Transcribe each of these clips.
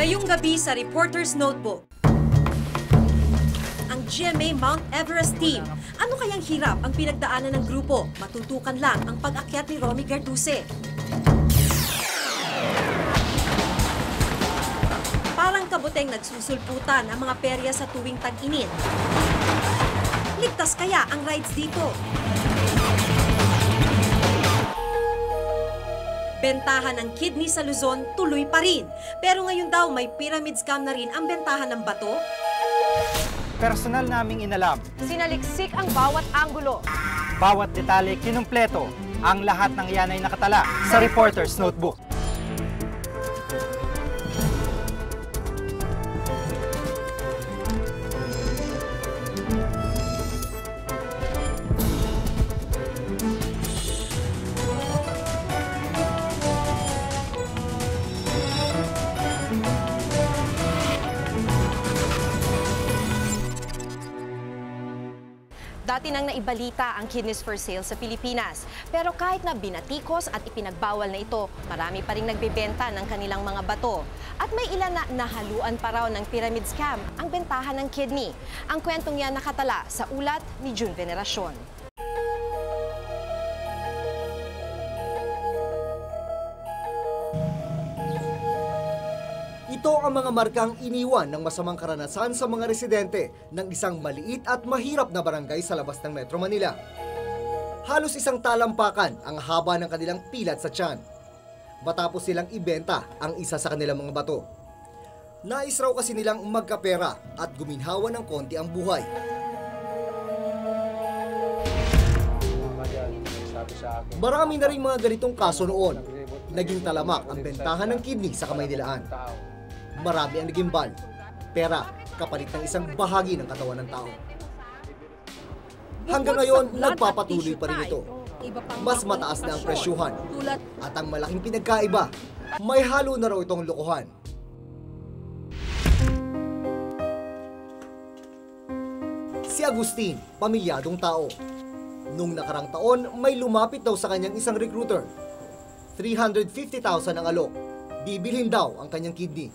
Ngayong gabi sa Reporter's Notebook, ang GMA Mount Everest team. Ano kayang hirap ang pinagdaanan ng grupo? Matutukan lang ang pag-akyat ni Romy Garduse. Parang kabuteng nagsusulputan ang mga perya sa tuwing tag-init. Ligtas kaya ang rides dito? Bentahan ng kidney sa Luzon tuloy pa rin. Pero ngayon daw may pyramid scam na rin ang bentahan ng bato. Personal naming inalam. Sinaliksik ang bawat anggulo. Bawat detalye kinumpleto. Ang lahat ng yan ay nakatala sa Reporter's Notebook. Dati nang naibalita ang kidneys for sale sa Pilipinas. Pero kahit na binatikos at ipinagbawal na ito, marami pa rin nagbebenta ng kanilang mga bato. At may ilan na nahaluan pa raw ng pyramid scam ang bentahan ng kidney. Ang kwentong yan nakatala sa ulat ni June Veneracion. Ito ang mga markang iniwan ng masamang karanasan sa mga residente ng isang maliit at mahirap na barangay sa labas ng Metro Manila. Halos isang talampakan ang haba ng kanilang pilat sa tiyan. Matapos silang ibenta ang isa sa kanilang mga bato. Nais raw kasi nilang magkapera at guminhawa ng konti ang buhay. Marami na rin mga ganitong kaso noon. Naging talamak ang bentahan ng kidney sa Kamaynilaan. Marami ang nagimbal, pera, kapalit ng isang bahagi ng katawan ng tao. Hanggang ngayon, nagpapatuloy pa rin ito. Mas mataas na ang presyuhan at ang malaking pinagkaiba, may halo na raw itong lokohan. Si Agustin, pamilyadong tao. Nung nakarang taon, may lumapit daw sa kanyang isang recruiter. 350,000 ang alok. Bibilhin daw ang kanyang kidney.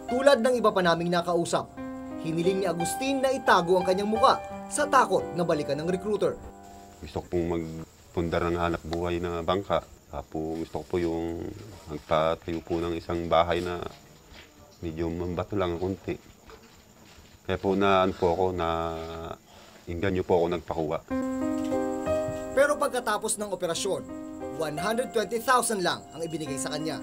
Tulad ng iba pa naming nakausap, hiniling ni Agustin na itago ang kanyang muka sa takot na balikan ng recruiter. Gusto ko pong magpundar ng hanap buhay na bangka. Gusto ko po yung magpatayo po ng isang bahay na medyo mambato lang konti. Kaya po inganyo po ako nagpakuha. Pero pagkatapos ng operasyon, 120,000 lang ang ibinigay sa kanya.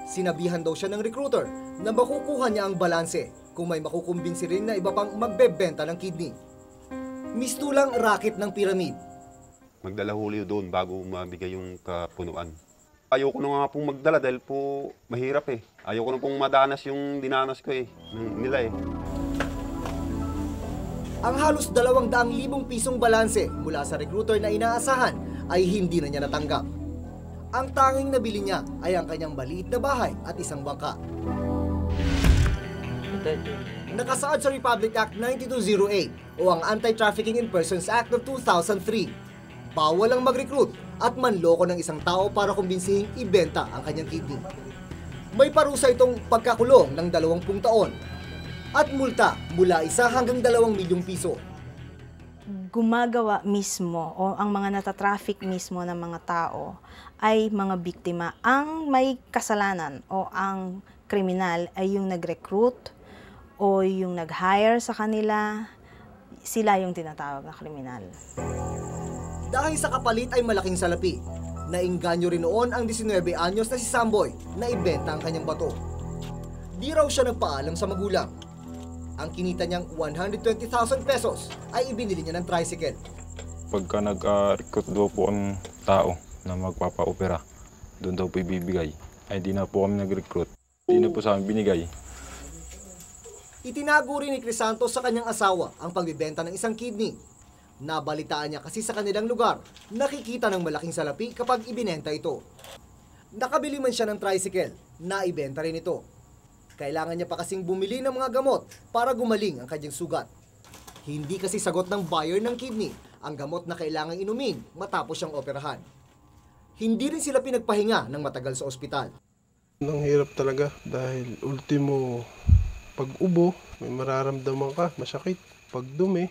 Sinabihan daw siya ng recruiter na makukuha niya ang balanse kung may makukumbinsi rin na iba pang magbebenta ng kidney. Mistulang racket ng pyramid. Magdala huli doon bago mabigay yung kapunuan. Ayoko na nga pong magdala dahil po mahirap eh. Ayoko na pong madanas yung dinanas ko nila eh. Ang halos 200,000 pisong balanse mula sa recruiter na inaasahan ay hindi na niya natanggap. Ang tanging nabili niya ay ang kanyang maliit na bahay at isang bangka. Nakasaad sa Republic Act 9208 o ang Anti-Trafficking in Persons Act of 2003. Bawal ang mag-recruit at manloko ng isang tao para kumbinsihing ibenta ang kanyang kidney. May parusa itong pagkakulong ng 20 taon at multa mula 1 hanggang 2 milyong piso. Gumagawa mismo o ang mga natatraffic mismo ng mga tao ay mga biktima. Ang may kasalanan o ang kriminal ay yung nag-recruit o yung nag-hire sa kanila, sila yung tinatawag na kriminal. Dahil sa kapalit ay malaking salapi, nainganyo rin noon ang 19 anyos na si Samboy na ibenta ang kanyang bato. Di raw siya nagpaalam sa magulang. Ang kinita niyang 120,000 pesos ay ibinili niya ng tricycle. Pagka nag-recruit daw po ang tao na magpapa-opera, doon daw po ibibigay. Ay di na po kami nag-recruit. Di na po sa amin binigay. Itinago rin ni Crisanto sa kanyang asawa ang pagbibenta ng isang kidney. Nabalitaan niya kasi sa kanilang lugar, nakikita ng malaking salapi kapag ibinenta ito. Nakabili man siya ng tricycle, naibenta rin ito. Kailangan niya pa kasing bumili ng mga gamot para gumaling ang kanyang sugat. Hindi kasi sagot ng buyer ng kidney ang gamot na kailangang inumin matapos siyang operahan. Hindi rin sila pinagpahinga ng matagal sa ospital. Ang hirap talaga dahil ultimo pag ubo, may mararamdaman ka, masakit. Pag dumi,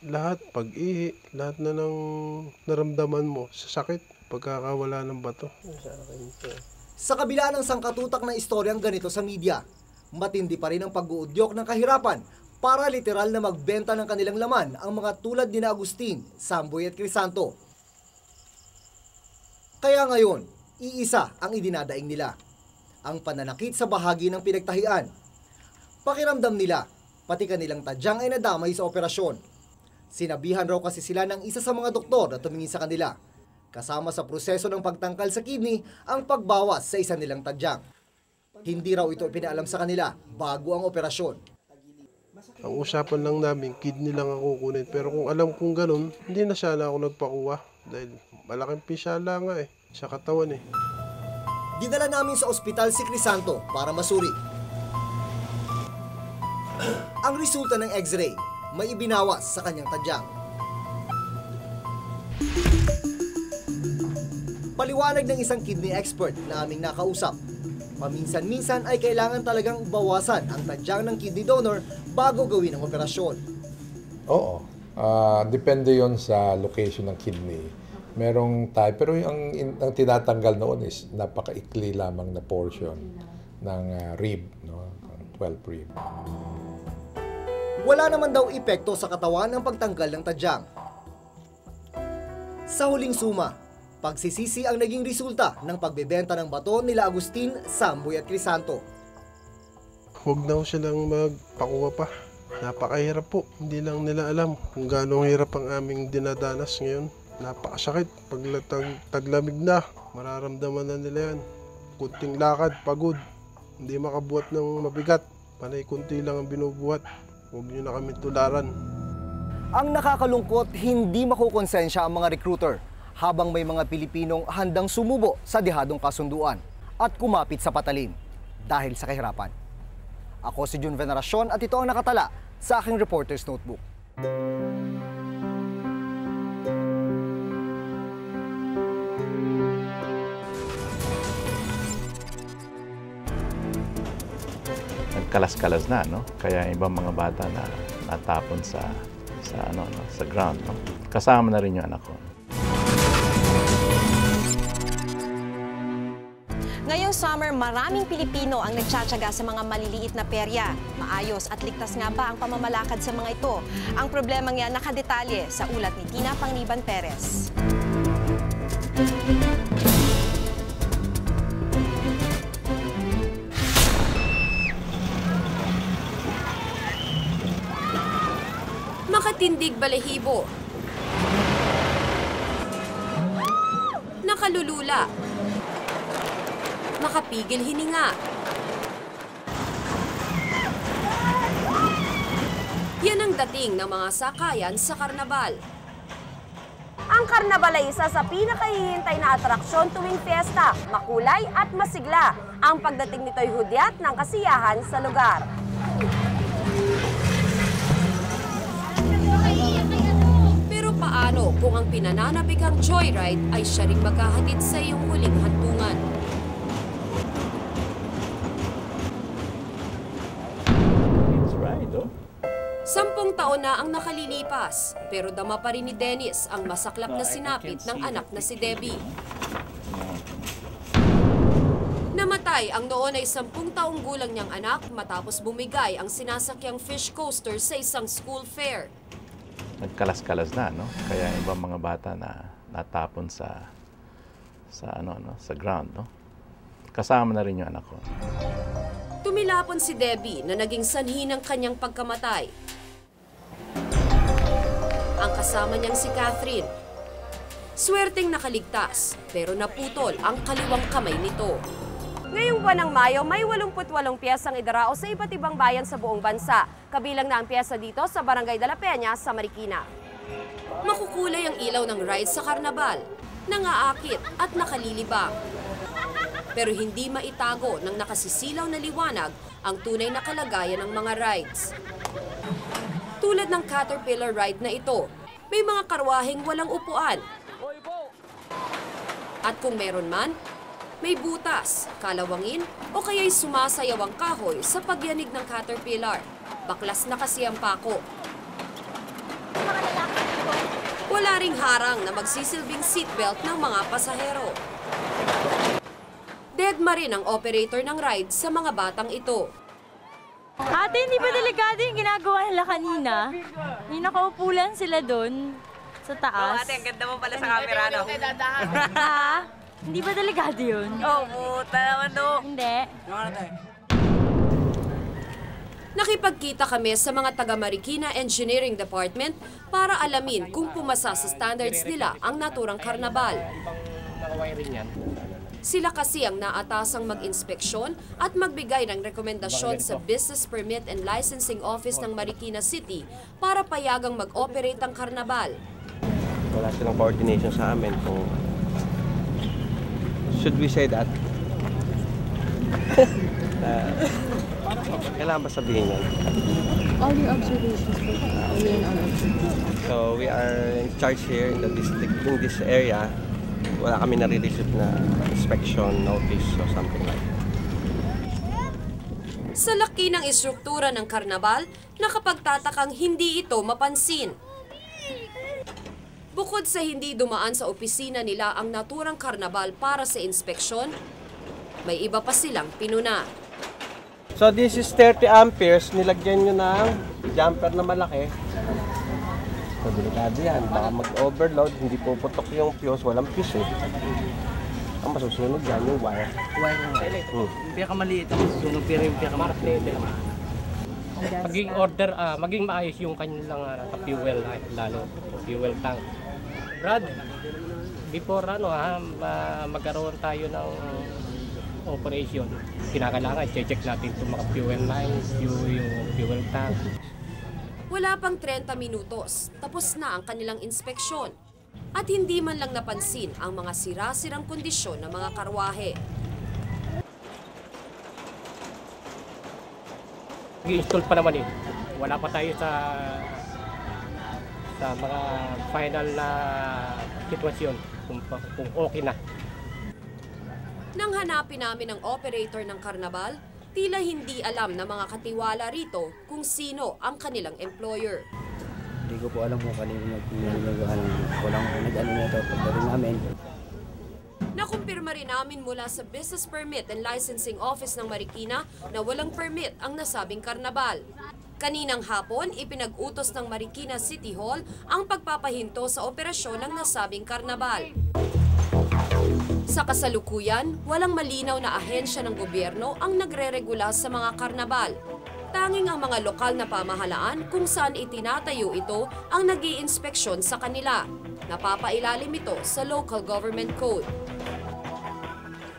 lahat, pag ihi, lahat na ng naramdaman mo sa sakit, pagkakawala ng bato. Sa kabila ng sangkatutak na istoryang ganito sa media, matindi pa rin ang pag-uudyok ng kahirapan para literal na magbenta ng kanilang laman ang mga tulad ni Agustin, Samboy at Crisanto. Kaya ngayon, iisa ang idinadaing nila. Ang pananakit sa bahagi ng pinagtahian. Pakiramdam nila, pati kanilang tadyang ay nadamay sa operasyon. Sinabihan raw kasi sila ng isa sa mga doktor na tumingin sa kanila. Kasama sa proseso ng pagtangkal sa kidney ang pagbawas sa isa nilang tadyang. Hindi raw ito ipinaalam sa kanila bago ang operasyon. Ang usapan lang namin, kidney lang ang kukunin. Pero kung alam kong ganun, hindi na sana ako nagpakuha. Dahil malaking pisala nga sa katawan Dinala namin sa ospital si Crisanto para masuri. Ang resulta ng x-ray, may ibinawas sa kanyang tadyang. Paliwanag ng isang kidney expert na aming nakausap, paminsan-minsan ay kailangan talagang bawasan ang tadyang ng kidney donor bago gawin ang operasyon. Oo. Depende yon sa location ng kidney. Merong type, pero ang tinatanggal noon is napakaikli lamang na portion ng rib, no? 12 rib. Wala naman daw epekto sa katawan ang pagtanggal ng tadyang. Sa huling suma, pagsisisi ang naging resulta ng pagbebenta ng bato nila Agustin, Samboy at Crisanto. Huwag na silang magpakuha pa. Napakahirap po. Hindi lang nila alam kung gaano hirap ang aming dinadanas ngayon. Napakasakit. Pag taglamig na, mararamdaman na nila yan. Kunting lakad, pagod. Hindi makabuhat ng mabigat. Panay kunti lang ang binubuhat. Huwag nyo na kami tularan. Ang nakakalungkot, hindi makukonsensya ang mga recruiter habang may mga Pilipinong handang sumubo sa dihadong kasunduan at kumapit sa patalim dahil sa kahirapan. Ako si Jun Veneracion at ito ang nakatala sa aking Reporter's Notebook. Nagkalas-kalas na, no? Kaya ibang mga bata na natapon sa ground, no? Kasama na rin yung anak ko. Ngayong summer, maraming Pilipino ang nagtsatsaga sa mga maliliit na perya. Maayos at ligtas nga ba ang pamamalakad sa mga ito? Ang problema nga nakadetalye sa ulat ni Tina Pangriban Perez. Makatindig balahibo. Nakalulula. Makapigil hininga. Yan ang dating ng mga sakayan sa karnabal. Ang karnabal ay isa sa pinakahihintay na atraksyon tuwing fiesta, makulay at masigla. Ang pagdating nito'y hudyat ng kasiyahan sa lugar. Pero paano kung ang pinananabikang joyride ay siya ring maghahatid sa iyong huling hantungan? Sampung taon na ang nakalilipas, pero dama pa rin ni Dennis ang masaklap na sinapit ng anak na si Debbie. Namatay ang noon ay 10 taong gulang niyang anak matapos bumigay ang sinasakyang fish coaster sa isang school fair. Nagkalas-kalas na, no? Kaya ibang mga bata na natapon sa ground, no? Kasama na rin yung anak ko. Tumilapon si Debbie na naging sanhi ng kanyang pagkamatay. Ang kasama niyang si Catherine. Swerteng nakaligtas, pero naputol ang kaliwang kamay nito. Ngayong buwan ng Mayo, may 88 piyesang idarao sa iba't ibang bayan sa buong bansa. Kabilang na ang piyesa dito sa Barangay de la Peña sa Marikina. Makukulay ang ilaw ng ride sa karnabal, nangaakit at nakalilibang. Pero hindi maitago ng nakasisilaw na liwanag ang tunay na kalagayan ng mga rides. Tulad ng Caterpillar ride na ito, may mga karwaheng walang upuan. At kung meron man, May butas, kalawangin o kaya'y sumasayaw ang kahoy sa pagyanig ng caterpillar. Baklas na kasi ang pako. Wala ring harang na magsisilbing seatbelt ng mga pasahero. Deadma rin ang operator ng ride sa mga batang ito. Ate, hindi ba delikado yung ginagawa nila kanina? Yung nakaupo lang sila doon sa taas. Ate, ang ganda mo pala sa camera, no? Ha? Hindi ba delikado yun? Puta naman, no? Hindi. Nakipagkita kami sa mga taga Marikina Engineering Department para alamin kung pumasa sa standards nila ang naturang karnabal. Sila kasi ang naatasang mag-inspeksyon at magbigay ng rekomendasyon sa Business Permit and Licensing Office ng Marikina City para payagang mag-operate ang karnabal. Wala silang coordination sa amin kung should we say that? Kailangan ba sabihin yan? All your observations po. So we are in charge here in the district, in this area. Wala kami nare-receive na inspection notice or something like that. Sa laki ng istruktura ng karnabal, nakapagtatakang hindi ito mapansin. Bukod sa hindi dumaan sa opisina nila ang naturang karnabal para sa inspeksyon, may iba pa silang pinuna. So this is 30 amperes, nilagyan nyo ng jumper na malaki. So delikado yan, baka mag-overload, hindi puputok yung fuse, walang fuse eh. Ang masusunod yan yung wire. Wire lang. Pinakamaliit ang masusunod, pero yung pinakamalaki. Maging maayos yung kanilang fuel, lalo fuel tank. Brad, before magkaroon tayo ng operation, kinakailangan check natin itong mga fuel lines, yung fuel tank. Wala pang 30 minutos, tapos na ang kanilang inspeksyon. At hindi man lang napansin ang mga sira-sirang kondisyon ng mga karwahe. Nag-install pa naman eh. Wala pa tayo sa mga final na sitwasyon kung okay na. Nang hanapin namin ang operator ng karnabal, tila hindi alam ng mga katiwala rito kung sino ang kanilang employer. Hindi ko po alam kung kanino nag-nagawa ng walang nag-ano na ito pagdating namin. Nakumpirma rin namin mula sa Business Permit and Licensing Office ng Marikina na walang permit ang nasabing karnabal. Kaninang hapon, ipinag-utos ng Marikina City Hall ang pagpapahinto sa operasyon ng nasabing karnabal. Sa kasalukuyan, walang malinaw na ahensya ng gobyerno ang nagre-regula sa mga karnabal. Tanging ang mga lokal na pamahalaan kung saan itinatayo ito ang nag-iinspeksyon sa kanila. Napapailalim ito sa Local Government Code.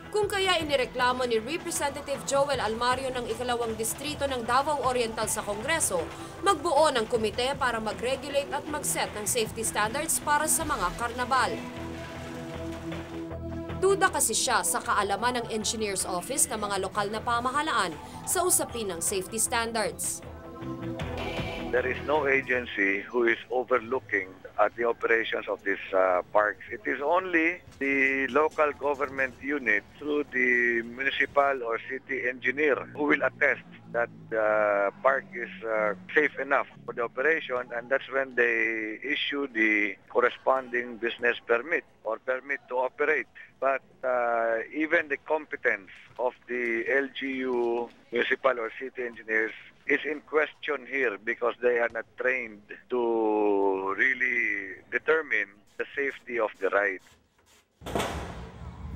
Kung kaya inireklamo ni Representative Joel Almario ng ikalawang distrito ng Davao Oriental sa Kongreso, magbuo ng komite para mag-regulate at mag-set ng safety standards para sa mga karnabal. Duda kasi siya sa kaalaman ng Engineer's Office ng mga lokal na pamahalaan sa usapin ng safety standards. There is no agency who is overlooking at the operations of these parks. It is only the local government unit through the municipal or city engineer who will attest that the park is safe enough for the operation, and that's when they issue the corresponding business permit or permit to operate. But even the competence of the LGU, municipal or city engineers is in question here because they are not trained to really determine the safety of the ride.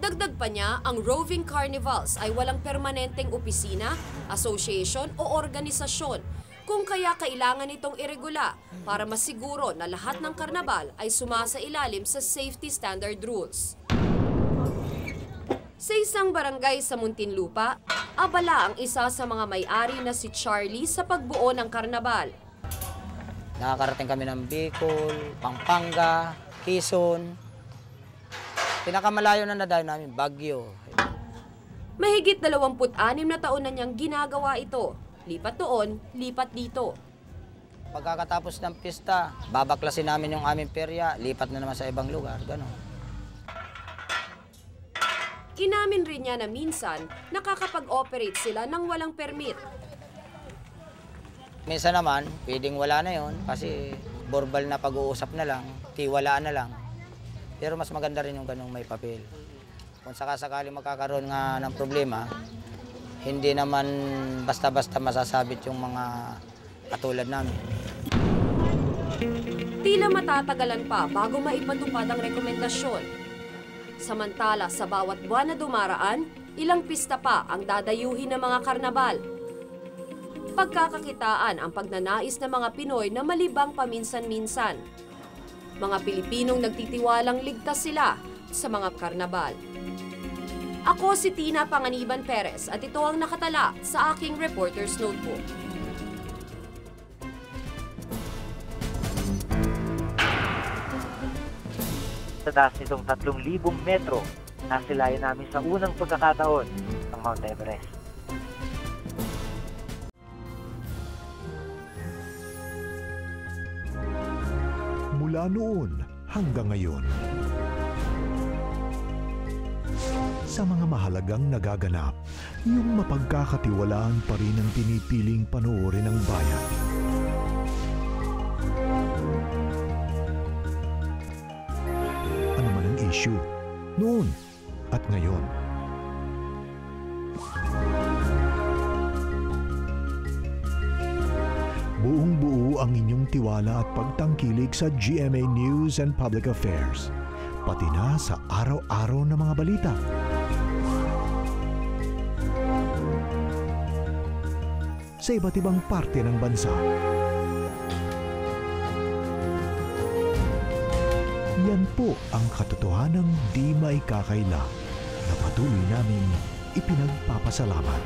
Dagdag pa niya, ang roving carnivals ay walang permanenteng opisina, association o organisasyon, kung kaya kailangan itong iregula para masiguro na lahat ng karnabal ay sumasailalim sa safety standard rules. Sa isang barangay sa Muntinlupa, abala ang isa sa mga may-ari na si Charlie sa pagbuo ng karnabal. Nakakarating kami ng Bicol, Pampanga, Quezon. Pinakamalayo na nadayo namin, Baguio. Mahigit 26 na taon na niyang ginagawa ito. Lipat doon, lipat dito. Pagkakatapos ng pista, babaklasin namin yung aming perya, lipat na naman sa ibang lugar, gano'n. Inamin rin niya na minsan nakakapag-operate sila ng walang permit. Minsan naman, pwedeng wala na yon kasi verbal na pag-uusap na lang, tiwalaan na lang. Pero mas maganda rin yung ganung may papel. Kung sakasakali magkakaroon nga ng problema, hindi naman basta-basta masasabit yung mga katulad namin. Tila matatagalan pa bago maipatupad ang rekomendasyon. Samantala, sa bawat buwan na dumaraan, ilang pista pa ang dadayuhin ng mga karnabal. Pagkakakitaan ang pagnanais ng mga Pinoy na malibang paminsan-minsan. Mga Pilipinong nagtitiwalang ligtas sila sa mga karnabal. Ako si Tina Panganiban Perez at ito ang nakatala sa aking Reporter's Notebook. Sa taas nitong 3,000 metro, nasilayan namin sa unang pagkakataon ng Mount Everest. Mula noon hanggang ngayon, sa mga mahalagang nagaganap, yung mapagkakatiwalaan pa rin ang pinipiling panoorin ng bayan. Ano man ang issue, noon at ngayon. Buong-buo ang inyong tiwala at pagtangkilik sa GMA News and Public Affairs, pati na sa araw-araw na mga balita. Sa iba't ibang parte ng bansa. Yan po ang katotohanang di maikakaila na patuloy namin ipinagpapasalamat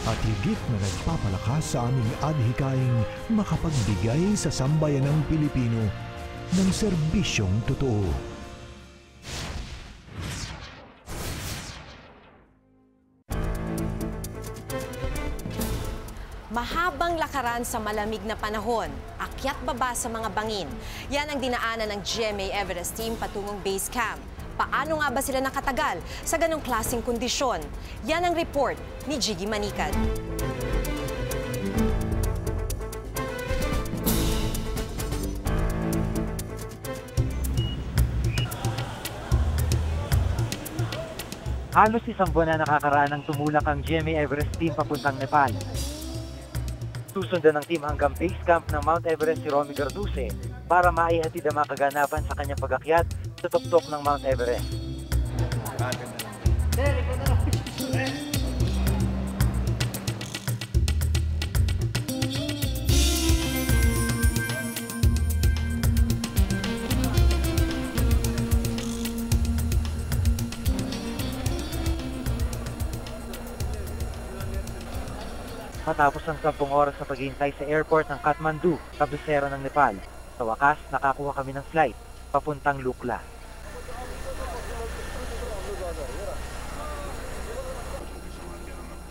at higit na nagpapalakas sa aming adhikaing makapagbigay sa sambayanang Pilipino ng serbisyong totoo. Mahabang lakaran sa malamig na panahon, akyat baba sa mga bangin. Yan ang dinaanan ng GMA Everest team patungong base camp. Paano nga ba sila nakatagal sa ganong klaseng kondisyon? Yan ang report ni Jiggy Manikad. Halos isang buwan na nakakaraan ng tumulak ang GMA Everest team papuntang Nepal. Susundan ng team hanggang base camp ng Mount Everest si Romy Garduse para maihatid ang mga kaganapan sa kanyang pag-akyat sa tuktok ng Mount Everest. Matapos ang 10 oras na paghihintay sa airport ng Kathmandu, kabisera ng Nepal, sa wakas nakakuha kami ng flight papuntang Lukla.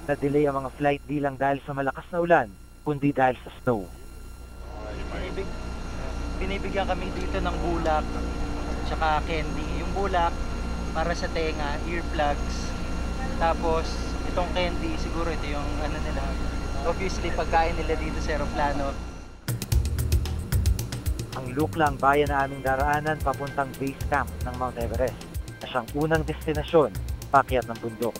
Na-delay ang mga flight di lang dahil sa malakas na ulan, kundi dahil sa snow. Binibigyan kami dito ng bulak tsaka candy. Yung bulak para sa tenga, earplugs. Tapos itong candy, siguro ito yung ano nila. Obviously, pagkain nila dito sa aeroplano. Ang Lukla ang bayan na aming daraanan papuntang base camp ng Mount Everest na siyang unang destinasyon paakyat ng bundok.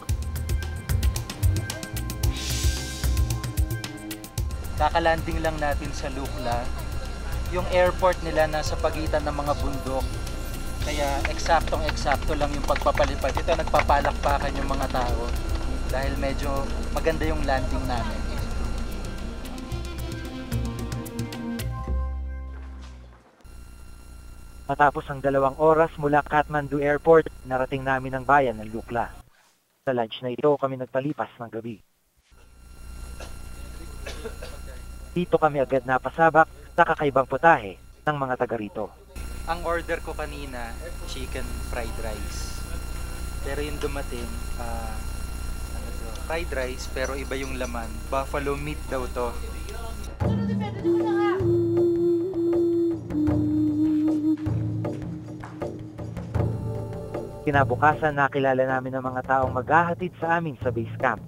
Kakalanding lang natin sa Lukla. Yung airport nila nasa pagitan ng mga bundok. Kaya eksaktong-eksakto lang yung pagpapalipad. Ito nagpapalakpakan yung mga tao dahil medyo maganda yung landing namin. Matapos ang 2 oras mula Kathmandu Airport, narating namin ang bayan ng Lukla. Sa lunch na ito kami nagpalipas ng gabi. Dito kami agad napasabak sa kakaibang putahe ng mga taga rito. Ang order ko kanina, chicken fried rice. Pero yung dumating, fried rice pero iba yung laman. Buffalo meat daw to. Kinabukasan nakilala namin ang mga taong maghahatid sa amin sa base camp.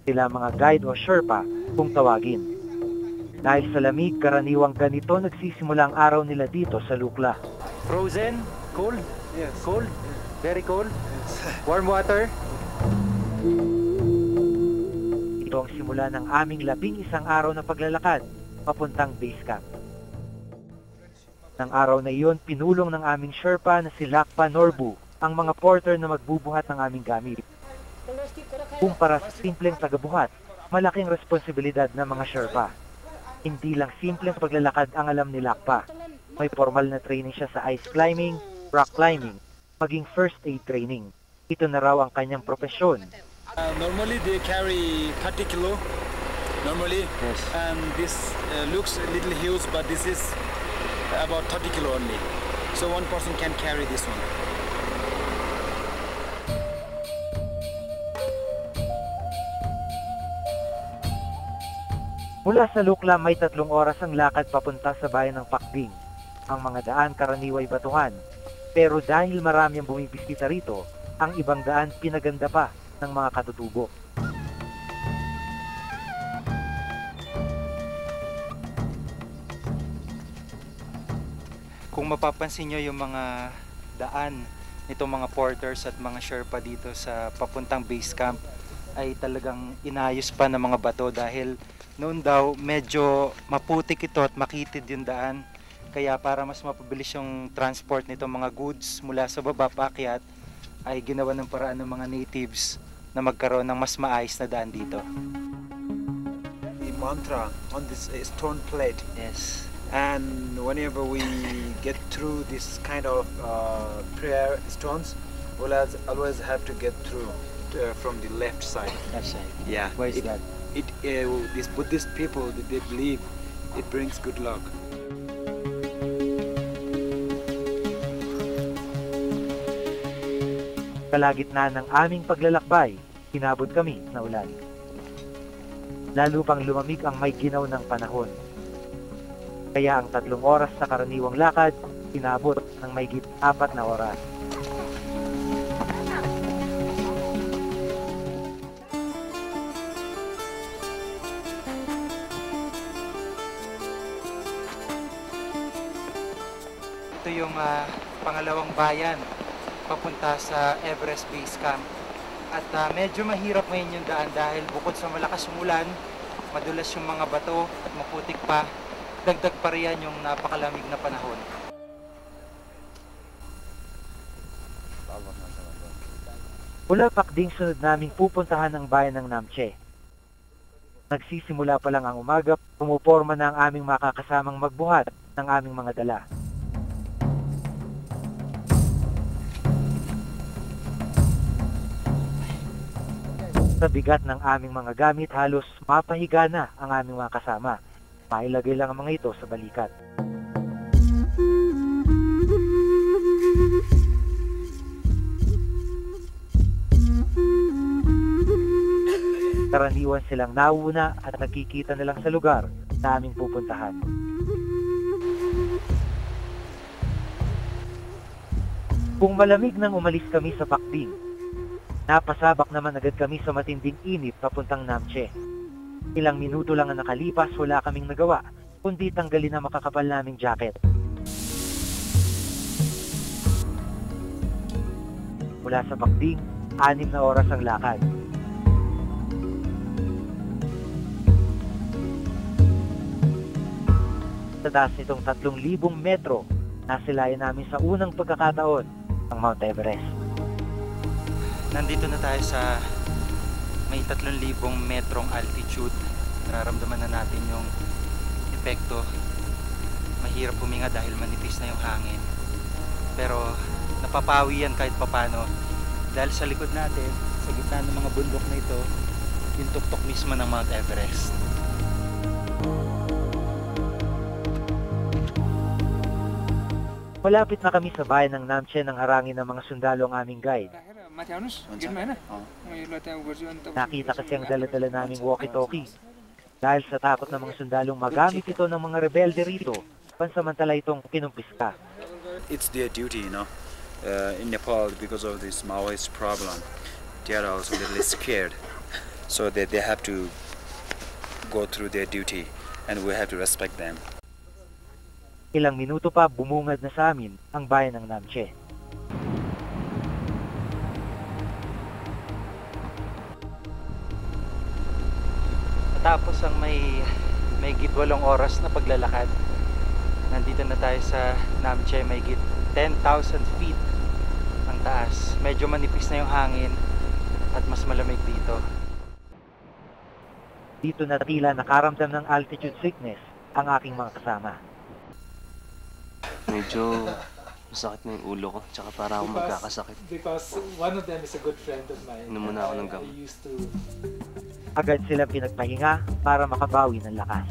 Sila mga guide o Sherpa kung tawagin. Dahil sa lamig, karaniwang ganito nagsisimula ang araw nila dito sa Lukla. Frozen? Cold? Yes. Cold? Very cold? Warm water? Ito ang simula ng aming 11 araw na paglalakad papuntang base camp. Nang araw na iyon, pinulong ng aming Sherpa na si Lakpa Norbu ang mga porter na magbubuhat ng aming gamit. Kumpara sa simpleng tagabuhat, malaking responsibilidad ng mga Sherpa. Hindi lang simpleng paglalakad ang alam ni Lakpa. May formal na training siya sa ice climbing, rock climbing, maging first aid training. Ito na raw ang kanyang profesyon. Normally they carry 30 kilo, normally, yes. And this looks a little huge, but this is about 30 kilo only. So one person can carry this one. Mula sa Lukla, may 3 oras ang lakad papunta sa bayan ng Pakding. Ang mga daan karaniway batuhan, pero dahil marami ang bumibisita rito, ang ibang daan pinaganda pa ng mga katutubo. Kung mapapansin nyo yung mga daan nitong mga porters at mga Sherpa dito sa papuntang base camp, ay talagang inayos pa ng mga bato dahil noon daw medyo maputik ito at makitid yung daan. Kaya para mas mapabilis yung transport nitong mga goods mula sa baba paakyat, ay ginawa ng paraan ng mga natives na magkaroon ng mas maayos na daan dito. The mantra on this stone plate. Yes. And whenever we get through this kind of prayer stones, we'll always have to get through from the left side. Left side. Yeah. Why is that? These Buddhist people, they believe it brings good luck. Kalagitnaan ng aming paglalakbay, hinabot kami na ulan. Lalo pang lumamig ang may ginaw ng panahon. Kaya ang 3 oras sa karaniwang lakad, hinabot ng mahigit 4 na oras. Ito yung pangalawang bayan papunta sa Everest Base Camp. At medyo mahirap ngayon yung daan dahil bukod sa malakas yung ulan, madulas yung mga bato at maputik pa, dagdag pa riyan yung napakalamig na panahon. Mula Pakding, sunod naming pupuntahan ang bayan ng Namche. Nagsisimula pa lang ang umaga, pumuporma na ang aming makakasamang magbuhat ng aming mga dala. Sa bigat ng aming mga gamit, halos mapahiga na ang aming mga kasama. Mailagay lang ang mga ito sa balikat. Karaniwan silang nauna at nakikita na lang sa lugar na aming pupuntahan. Kung malamig nang umalis kami sa Pakding, napasabak naman agad kami sa matinding init papuntang Namche. Ilang minuto lang ang nakalipas, wala kaming nagawa, kundi tanggalin ang makakapal naming jacket. Mula sa Pakding, 6 na oras ang lakad. Sa taas nitong 3,000 metro, nasilayan namin sa unang pagkakataon ang Mount Everest. Nandito na tayo sa may 3,000 metrong altitude. Nararamdaman na natin yung epekto. Mahirap huminga dahil manipis na yung hangin. Pero napapawi yan kahit papano. Dahil sa likod natin, sa gitna ng mga bundok na ito, yung tuktok mismo ng Mount Everest. Malapit na kami sa bayan ng Namche nang harangin ng mga sundalo ang aming guide. Nakita kasi ang dala-dala naming walkie-talkie. Dahil sa takot ng mga sundalong magamit ito ng mga rebelde rito, pansamantala itong kinumpiska. It's their duty, in Nepal, because of this Maoist problem, they are also a little scared. So they have to go through their duty and we have to respect them. Ilang minuto pa bumungad na sa amin ang bayan ng Namche. Tapos ang may 8 oras na paglalakad. Nandito na tayo sa Namche, may 10,000 feet ang taas. Medyo manipis na yung hangin at mas malamig dito. Dito na tila nakaramdam ng altitude sickness ang aking mga kasama. Medyo masakit na yung ulo ko, tsaka para akong magkakasakit. Because one of them is a good friend of mine. Inom muna ako ng gamot. Agad sila pinagpahinga para makabawi ng lakas.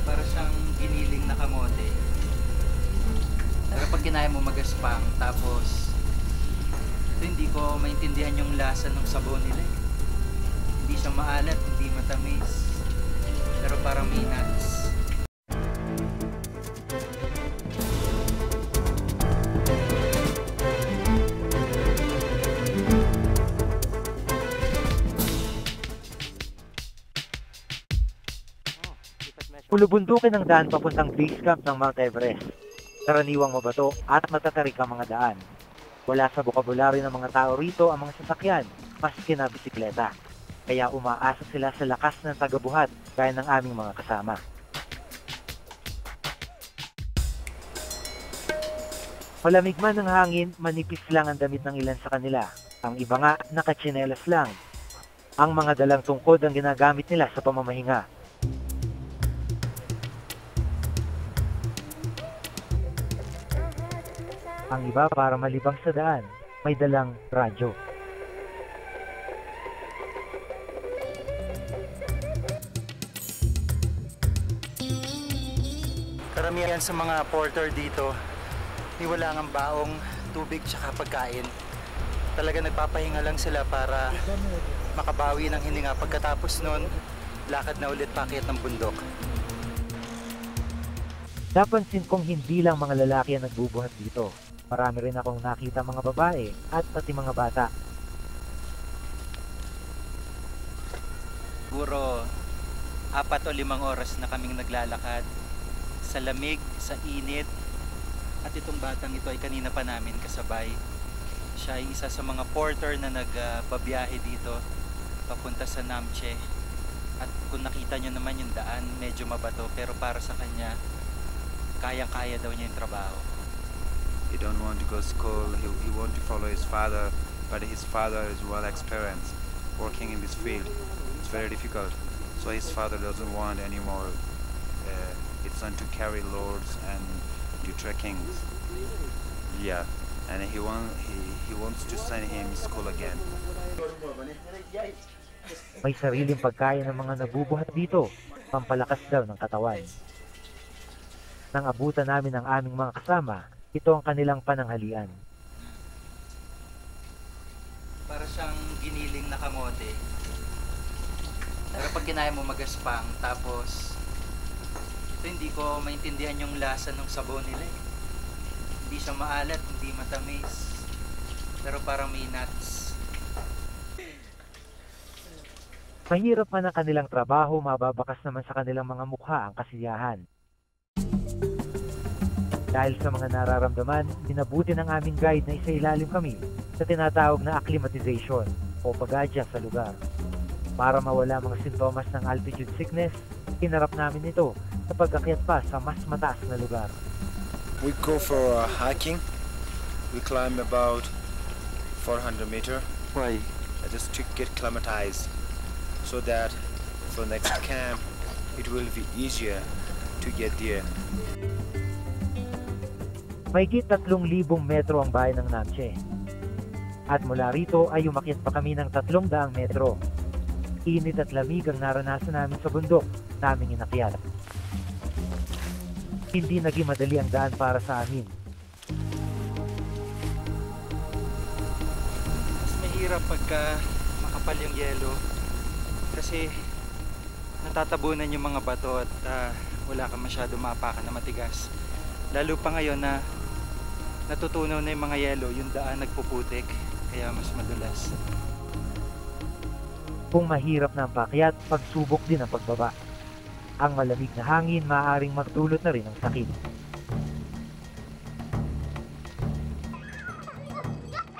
Para siyang giniling na kamote. Pero pag kinaya mo magaspang, tapos ito hindi ko maintindihan yung lasa ng sabon nila. Hindi siya maalat, hindi matamis. Pero parang may nuts. Ulubundukin ang daan papuntang base camp ng Mount Everest. Karaniwang mabato at matatarik ang mga daan. Wala sa bokabularyo ng mga tao rito ang mga sasakyan, maski na bisikleta. Kaya umaasa sila sa lakas ng tagabuhat gaya ng aming mga kasama. Malamig man ang hangin, manipis lang ang damit ng ilan sa kanila. Ang iba nga, nakatsinelas lang. Ang mga dalang tungkod ang ginagamit nila sa pamamahinga. Ang iba para malibang sa daan, may dalang radyo. Karamihan sa mga porter dito, wala ng baong tubig tsaka pagkain. Talaga nagpapahinga lang sila para makabawi ng hininga. Pagkatapos nun, lakad na ulit paakyat ng bundok. Napansin kong hindi lang mga lalaki ang nagbubuhat dito. Marami rin akong nakita mga babae at pati mga bata. Siguro 4 o 5 oras na kaming naglalakad sa lamig, sa init. At itong batang ito ay kanina pa namin kasabay. Siya ay isa sa mga porter na nagbabiyahe dito papunta sa Namche. At kung nakita nyo naman yung daan, medyo mabato, pero para sa kanya, kayang-kaya daw niya yung trabaho. He don't want to go to school, he want to follow his father, but his father is well experienced working in this field. It's very difficult, so his father doesn't want anymore his son to carry loads and do trekking. Yeah, and he wants to send him to school again. May sariling pagkain ng mga nabubuhat dito, pampalakas daw ng katawan. Nang abutan namin ang aming mga kasama, ito ang kanilang pananghalian. Para siyang giniling na kamote. Pero pag kinaya mo magaspang, tapos ito hindi ko maintindihan yung lasa ng sabon nila. Hindi siya maalat, hindi matamis. Pero parang may nuts. Mahirap man ang kanilang trabaho, mababakas naman sa kanilang mga mukha ang kasiyahan. Dahil sa mga nararamdaman, minabuti ng aming guide na isailalim kami sa tinatawag na acclimatization o pag-adjust sa lugar. Para mawala mga sintomas ng altitude sickness, hinarap namin ito sa pag-akyat pa sa mas mataas na lugar. We go for hiking. We climb about 400 meters. Why? Just to get acclimatized, so that for next camp, it will be easier to get there. Mahigit 3,000 metro ang bayan ng Namche. At mula rito ay umakyat pa kami ng 300 metro. Init at lamig ang naranasan namin sa bundok naming inakyat. Hindi naging madali ang daan para sa amin. Mas mahirap pagka makapal yung yelo kasi natatabunan yung mga bato at wala ka masyado mapakan na matigas. Lalo pa ngayon na natutunaw na yung mga yelo, yung daan nagpuputik, kaya mas madulas. Kung mahirap na ang paakyat, pagsubok din ang pagbaba. Ang malamig na hangin maaaring magdulot na rin ng sakit.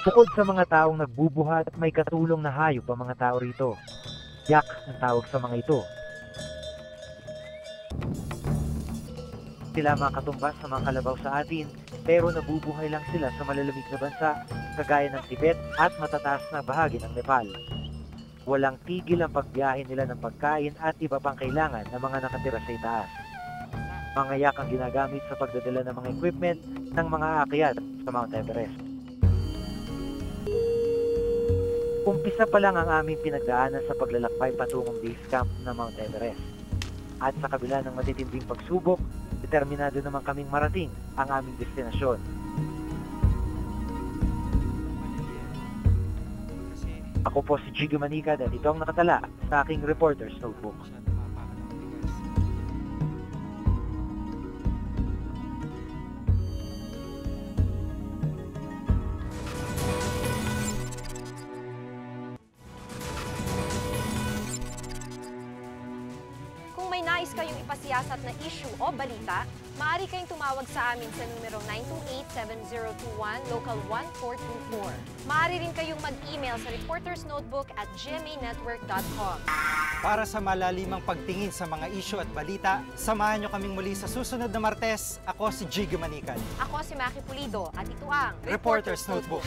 Bukod sa mga taong nagbubuhat, may katulong na hayop ang mga tao rito. Yak ang tawag sa mga ito. Sila mga katumbas sa mga kalabaw sa atin, pero nabubuhay lang sila sa malalamig na bansa, kagaya ng Tibet at matataas na bahagi ng Nepal. Walang tigil ang pagbiyahe nila ng pagkain at iba pang kailangan ng mga nakatira sa itaas. Mga yak ang ginagamit sa pagdadala ng mga equipment ng mga aakyat sa Mount Everest. Umpisa pa lang ang aming pinagdaanan sa paglalakbay patungong base camp ng Mount Everest. At sa kabila ng matitinding pagsubok, determinado naman kaming marating ang aming destinasyon. Ako po si Jigo Manicad at ito ang nakatala sa aking Reporter's Notebook. Kung may nais kayong ipasiyasat na issue o balita, maaari kayong tumawag sa amin sa numero 928-7021, local 1424. Maaari rin kayong mag-email sa reportersnotebook@gmanetwork.com. Para sa malalimang pagtingin sa mga issue at balita, samahan nyo kaming muli sa susunod na Martes. Ako si Jigo Manicad. Ako si Maki Pulido at ito ang Reporter's Notebook.